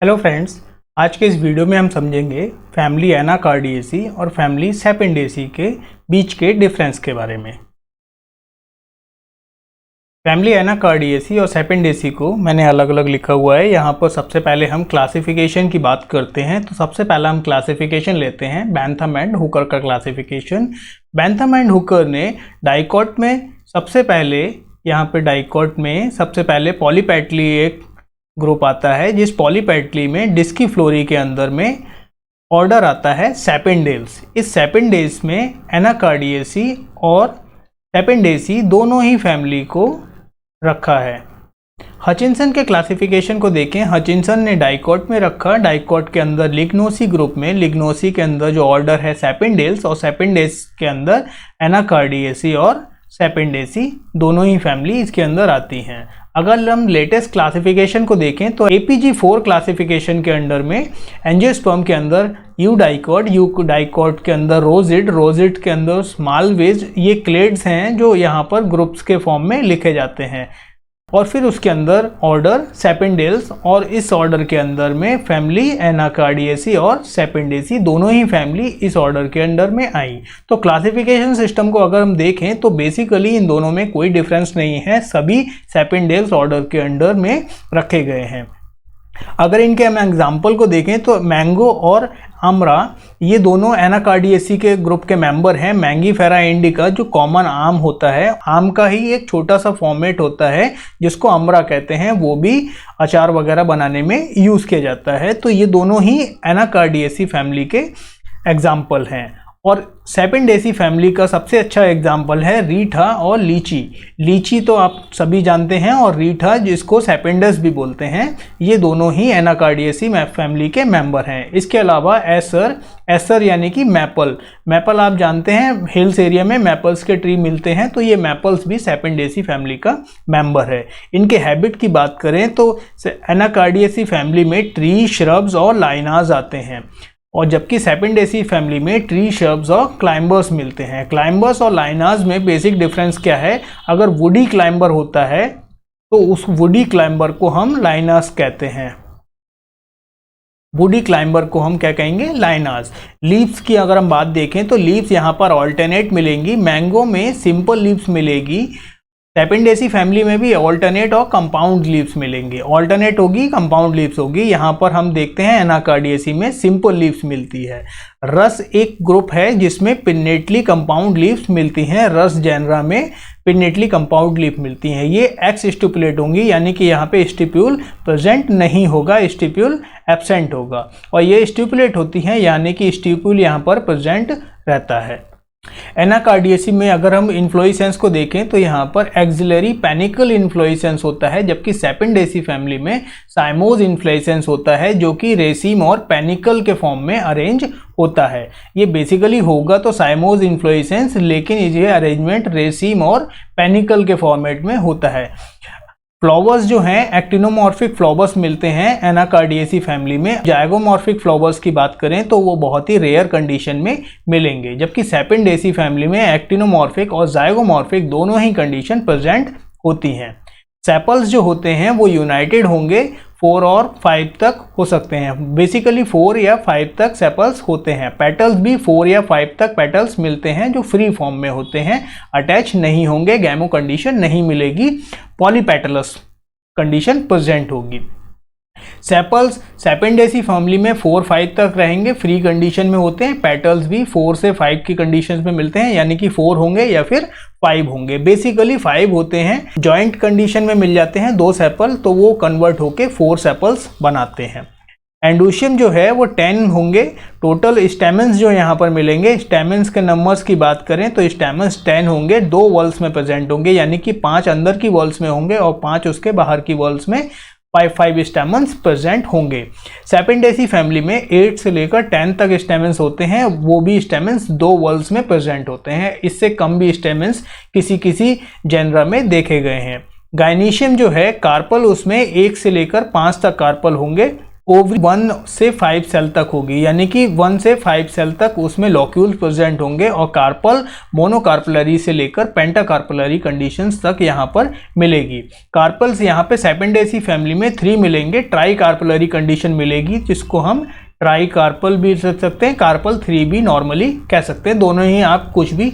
Hello friends, आज के इस वीडियो में हम समझेंगे फैमिली एनाकार्डियेसी और फैमिली सेपेंडेसी के बीच के डिफरेंस के बारे में। फैमिली एनाकार्डियेसी और सेपेंडेसी को मैंने अलग अलग लिखा हुआ है। यहाँ पर सबसे पहले हम क्लासिफिकेशन की बात करते हैं। तो सबसे पहला हम क्लासिफिकेशन लेते हैं बैंथम एंड हुकर का क्लासिफिकेशन। बैंथम एंड हुकर ने डाइकॉट में सबसे पहले डाइकॉट में सबसे पहले पॉलीपेटली एक ग्रुप आता है, जिस पॉलीपेटली में डिस्कीफ्लोरी के अंदर में ऑर्डर आता है सेपेंडेल्स। इस सेपेंडेल्स में एनाकार्डियेसी और सेपेंडेसी दोनों ही फैमिली को रखा है। हचिंसन के क्लासिफिकेशन को देखें। हचिंसन ने डाइकॉट में रखा। डाइकॉट के अंदर लिग्नोसी ग्रुप में, लिग्नोसी के अंदर जो ऑर्डर है सेपेंडेल्स और सेपेंडेस के अंदर एनाकार्डियेसी और सेपेंडेसी दोनों ही फैमिली इसके अंदर आती हैं। अगर हम लेटेस्ट क्लासिफिकेशन को देखें तो APG4 क्लासिफिकेशन के अंडर में एंजियोस्पर्म के अंदर यूडाइकॉट, यूडाइकॉट के अंदर रोजिड, रोजिड के अंदर स्मॉल वेज, ये क्लेड्स हैं जो यहाँ पर ग्रुप्स के फॉर्म में लिखे जाते हैं। और फिर उसके अंदर ऑर्डर सेपेंडेल्स और इस ऑर्डर के अंदर में फैमिली एनाकार्डियेसी और सेपेंडेसी दोनों ही फैमिली इस ऑर्डर के अंडर में आई। तो क्लासिफिकेशन सिस्टम को अगर हम देखें तो बेसिकली इन दोनों में कोई डिफरेंस नहीं है, सभी सेपेंडेल्स ऑर्डर के अंडर में रखे गए हैं। अगर इनके हम एग्जाम्पल को देखें तो मैंगो और अमरा ये दोनों एनाकार्डियेसी के ग्रुप के मेंबर हैं। मैंगीफेरा इंडिका जो कॉमन आम होता है, आम का ही एक छोटा सा फॉर्मेट होता है जिसको अमरा कहते हैं, वो भी अचार वगैरह बनाने में यूज़ किया जाता है। तो ये दोनों ही एनाकार्डियेसी फैमिली के एग्जाम्पल हैं। और सेपेंडेसी फैमिली का सबसे अच्छा एग्जाम्पल है रीठा और लीची। लीची तो आप सभी जानते हैं और रीठा जिसको सेपेंडस भी बोलते हैं, ये दोनों ही एनाकार्डियेसी फैमिली के मेंबर हैं। इसके अलावा एसर, एसर यानी कि मैपल, मैपल आप जानते हैं हिल्स एरिया में मैपल्स के ट्री मिलते हैं, तो ये मैपल्स भी सेपेंडेसी फैमिली का मेंबर है। इनके हैबिट की बात करें तो एनाकार्डियेसी फैमिली में ट्री, श्रब्स और लाइनाज आते हैं, और जबकि सेपेंडेसी फैमिली में ट्री, श्रब्स और क्लाइंबर्स मिलते हैं। क्लाइंबर्स और लाइनाज में बेसिक डिफरेंस क्या है? अगर वुडी क्लाइंबर होता है तो उस वुडी क्लाइंबर को हम लाइनाज कहते हैं। वुडी क्लाइंबर को हम क्या कहेंगे? लाइनाज। लीव्स की अगर हम बात देखें तो लीव्स यहाँ पर ऑल्टरनेट मिलेंगी। मैंगो में सिंपल लीव्स मिलेगी। सेपेंडेसी फैमिली में भी ऑल्टरनेट और कंपाउंड लीव्स मिलेंगे। ऑल्टरनेट होगी, कंपाउंड लीव्स होगी। यहाँ पर हम देखते हैं एनाकार्डियेसी में सिंपल लीव्स मिलती है। रस एक ग्रुप है जिसमें पिन्नेटली कंपाउंड लीव्स मिलती हैं। रस जेनरा में पिन्नेटली कंपाउंड लीफ मिलती हैं। ये एक्स स्टिपुलेट होंगी, यानी कि यहाँ पे स्टिप्यूल प्रेजेंट नहीं होगा, स्टिप्यूल एब्सेंट होगा। और ये स्टिपुलेट होती हैं, यानी कि स्टिप्यूल यहाँ पर प्रेजेंट रहता है। एनाकार्डियेसी में अगर हम इन्फ्लोरेसेंस को देखें तो यहाँ पर एक्सिलरी पेनिकल इन्फ्लोरेसेंस होता है, जबकि सेपेंडेसी फैमिली में साइमोज इन्फ्लोरेसेंस होता है जो कि रेसिम और पेनिकल के फॉर्म में अरेंज होता है। ये बेसिकली होगा तो साइमोज इन्फ्लोरेसेंस, लेकिन ये अरेंजमेंट रेसिम और पेनिकल के फॉर्मेट में होता है। फ्लावर्स जो हैं एक्टिनोमॉर्फिक फ्लावर्स मिलते हैं एनाकार्डियेसी फैमिली में। जाइगोमॉर्फिक फ्लावर्स की बात करें तो वो बहुत ही रेयर कंडीशन में मिलेंगे, जबकि सेपेंडेसी फैमिली में एक्टिनोमॉर्फिक और जाइगोमॉर्फिक दोनों ही कंडीशन प्रेजेंट होती हैं। सेपल्स जो होते हैं वो यूनाइटेड होंगे, 4 और 5 तक हो सकते हैं। बेसिकली 4 या 5 तक सेपल्स होते हैं। पेटल्स भी 4 या 5 तक पेटल्स मिलते हैं जो फ्री फॉर्म में होते हैं, अटैच नहीं होंगे, गैमो कंडीशन नहीं मिलेगी, पॉलीपेटलस कंडीशन प्रेजेंट होगी। सेपल्स सेपेंडेसी फैमिली में 4-5 तक रहेंगे, फ्री कंडीशन में होते हैं। पेटल्स भी 4 से 5 की कंडीशंस में मिलते हैं, यानी कि 4 होंगे या फिर 5 होंगे। बेसिकली 5 होते हैं, जॉइंट कंडीशन में मिल जाते हैं 2 सेपल, तो वो कन्वर्ट होके 4 सेपल्स बनाते हैं। एंडोशियम जो है वो 10 होंगे। टोटल स्टेमेंस जो यहाँ पर मिलेंगे, स्टेमेंस के नंबर्स की बात करें तो स्टेमेंस 10 होंगे, 2 वॉल्स में प्रेजेंट होंगे, यानी कि 5 अंदर की वॉल्स में होंगे और 5 उसके बाहर की वॉल्स में 5 स्टेमेंस प्रेजेंट होंगे। सेपेंडेसी फैमिली में 8 से लेकर 10 तक स्टेमेंस होते हैं, वो भी स्टेमेंस 2 वॉल्स में प्रेजेंट होते हैं। इससे कम भी स्टेमेंस किसी किसी जेनरा में देखे गए हैं। गायनीशियम जो है कार्पल, उसमें 1 से लेकर 5 तक कार्पल होंगे, ओवरी 1 से 5 सेल तक होगी, यानी कि 1 से 5 सेल तक उसमें लॉक्यूल्स प्रेजेंट होंगे और कार्पल मोनोकार्पलरी से लेकर पेंटाकार्पलरी कंडीशंस तक यहाँ पर मिलेगी। कार्पल्स यहाँ पे सेपेंडेसी फैमिली में 3 मिलेंगे, ट्राई कार्पलरी कंडीशन मिलेगी जिसको हम ट्राई कार्पल भी रख सकते हैं, कार्पल 3 भी नॉर्मली कह सकते हैं। दोनों ही आप कुछ भी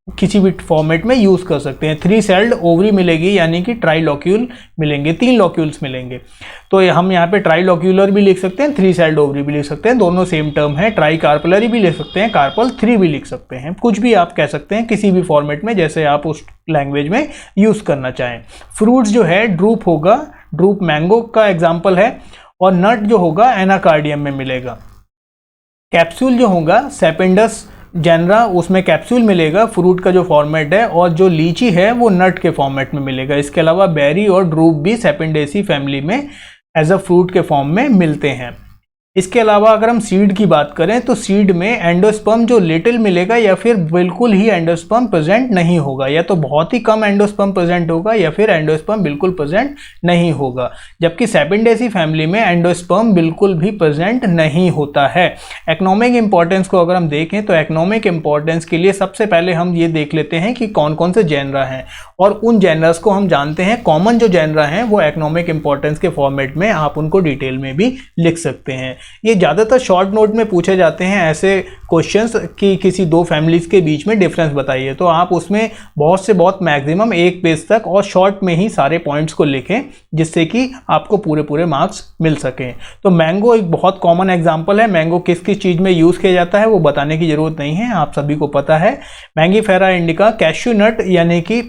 किसी भी फॉर्मेट में यूज़ कर सकते हैं। 3 सेल्ड ओवरी मिलेगी, यानी कि ट्राई लॉक्यूल मिलेंगे, 3 लॉक्यूल्स मिलेंगे। तो हम यहाँ पे ट्राई लॉक्यूलर भी लिख सकते हैं, 3 सेल्ड ओवरी भी लिख सकते हैं, दोनों सेम टर्म है। ट्राई कार्पलरी भी लिख सकते हैं, कार्पल 3 भी लिख सकते हैं, कुछ भी आप कह सकते हैं किसी भी फॉर्मेट में जैसे आप उस लैंग्वेज में यूज़ करना चाहें। फ्रूट्स जो है ड्रूप होगा, ड्रूप मैंगो का एग्जाम्पल है, और नट जो होगा एनाकार्डियम में मिलेगा। कैप्सूल जो होगा सेपेंडस जेनरा, उसमें कैप्सूल मिलेगा, फ्रूट का जो फॉर्मेट है, और जो लीची है वो नट के फॉर्मेट में मिलेगा। इसके अलावा बेरी और ड्रूप भी सेपेंडेसी फैमिली में एज अ फ्रूट के फॉर्म में मिलते हैं। इसके अलावा अगर हम सीड की बात करें तो सीड में एंडोस्पर्म जो लिटिल मिलेगा या फिर बिल्कुल ही एंडोस्पर्म प्रेजेंट नहीं होगा, या तो बहुत ही कम एंडोस्पर्म प्रेजेंट होगा या फिर एंडोस्पर्म बिल्कुल प्रेजेंट नहीं होगा। जबकि सेपेंडेसी फैमिली में एंडोस्पर्म बिल्कुल भी प्रेजेंट नहीं होता है। इकोनॉमिक इंपॉर्टेंस को अगर हम देखें तो इकोनॉमिक इंपॉर्टेंस के लिए सबसे पहले हम ये देख लेते हैं कि कौन कौन से जेनरा हैं, और उन जेनरस को हम जानते हैं। कॉमन जो जेनरा हैं वो इकोनॉमिक इंपॉर्टेंस के फॉर्मेट में आप उनको डिटेल में भी लिख सकते हैं। ये ज़्यादातर शॉर्ट नोट में पूछे जाते हैं ऐसे क्वेश्चंस कि किसी 2 फैमिलीज के बीच में डिफरेंस बताइए, तो आप उसमें बहुत से बहुत मैक्सिमम 1 पेज तक और शॉर्ट में ही सारे पॉइंट्स को लिखें जिससे कि आपको पूरे मार्क्स मिल सकें। तो मैंगो एक बहुत कॉमन एग्जांपल है। मैंगो किस किस चीज़ में यूज़ किया जाता है वो बताने की ज़रूरत नहीं है, आप सभी को पता है। मैंगीफेरा इंडिका, कैश्यू नट यानी कि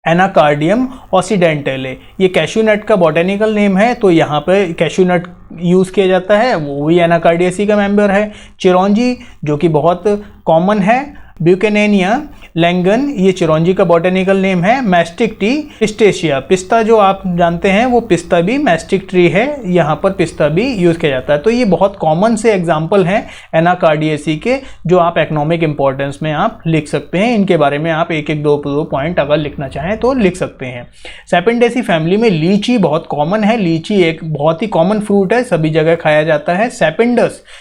एनाकार्डियम ऑक्सीडेंटले, ये कैश्यू नट का बॉटेनिकल नेम है, तो यहाँ पे कैश्यू नट यूज़ किया जाता है, वो भी एनाकार्डियेसी का मेंबर है। चिरौंजी जो कि बहुत कॉमन है, ब्यूकेनेनिया लैंगन, ये चिरौंजी का बॉटेनिकल नेम है। मैस्टिक टी, पिस्टेशिया, पिस्ता जो आप जानते हैं वो पिस्ता भी मैस्टिक ट्री है, यहाँ पर पिस्ता भी यूज़ किया जाता है। तो ये बहुत कॉमन से एग्जाम्पल हैं एनाकार्डियेसी के जो आप इकोनॉमिक इंपॉर्टेंस में आप लिख सकते हैं। इनके बारे में आप 1-2 पॉइंट अगर लिखना चाहें तो लिख सकते हैं। सेपेंडेसी फैमिली में लीची बहुत कॉमन है, लीची एक बहुत ही कॉमन फ्रूट है, सभी जगह खाया जाता है।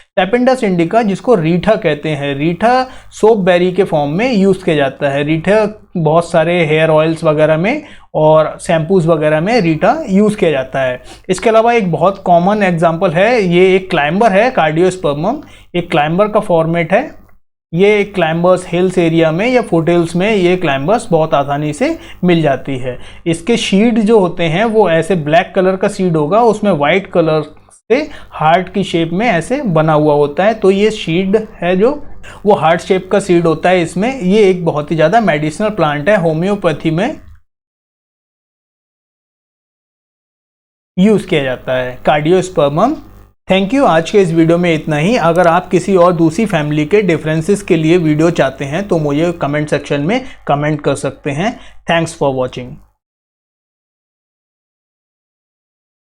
सेपेंडस इंडिका जिसको रीठा कहते हैं, रीठा सोप बेरी के फॉर्म में यूज़ किया जाता है। रीठा बहुत सारे हेयर ऑयल्स वगैरह में और शैम्पूज वगैरह में रीठा यूज़ किया जाता है। इसके अलावा एक बहुत कॉमन एग्जांपल है, ये एक क्लाइंबर है, कार्डियोस्पर्मम, एक क्लाइंबर का फॉर्मेट है। ये क्लाइंबर्स हिल्स एरिया में या फुटहिल्स में ये क्लाइंबर्स बहुत आसानी से मिल जाती है। इसके सीड जो होते हैं वो ऐसे ब्लैक कलर का सीड होगा, उसमें वाइट कलर से हार्ट की शेप में ऐसे बना हुआ होता है, तो ये सीड है जो वो हार्ट शेप का सीड होता है इसमें। ये एक बहुत ही ज़्यादा मेडिसिनल प्लांट है, होम्योपैथी में यूज़ किया जाता है, कार्डियोस्पर्मम। थैंक यू, आज के इस वीडियो में इतना ही। अगर आप किसी और दूसरी फैमिली के डिफरेंसेस के लिए वीडियो चाहते हैं तो मुझे कमेंट सेक्शन में कमेंट कर सकते हैं। Thanks for watching.